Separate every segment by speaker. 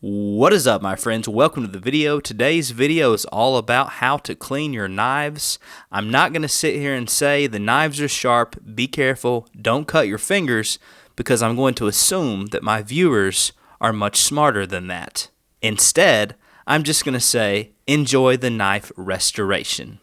Speaker 1: What is up, my friends? Welcome to the video. Today's video is all about how to clean your knives. I'm not going to sit here and say the knives are sharp, be careful, don't cut your fingers, because I'm going to assume that my viewers are much smarter than that. Instead, I'm just going to say enjoy the knife restoration.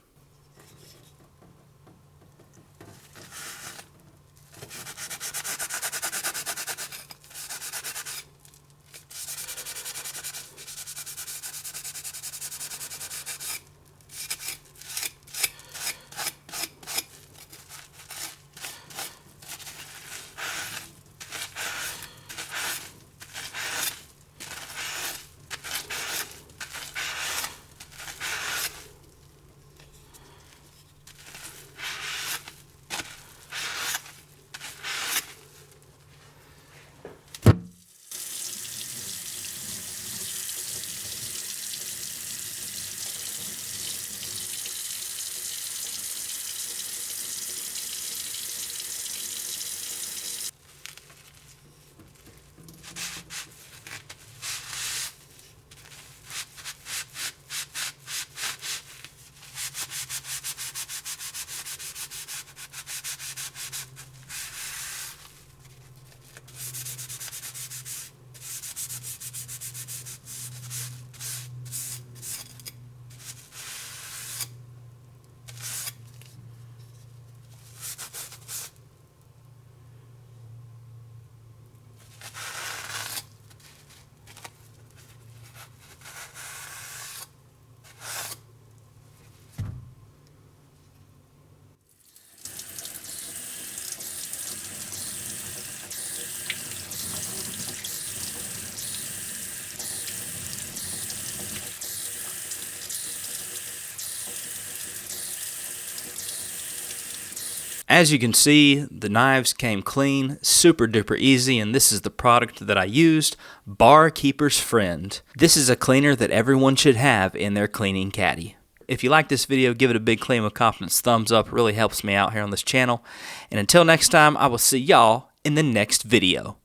Speaker 1: As you can see, the knives came clean, super duper easy, and this is the product that I used, Barkeeper's Friend. This is a cleaner that everyone should have in their cleaning caddy. If you like this video, give it a big Claim of Confidence thumbs up. It really helps me out here on this channel. And until next time, I will see y'all in the next video.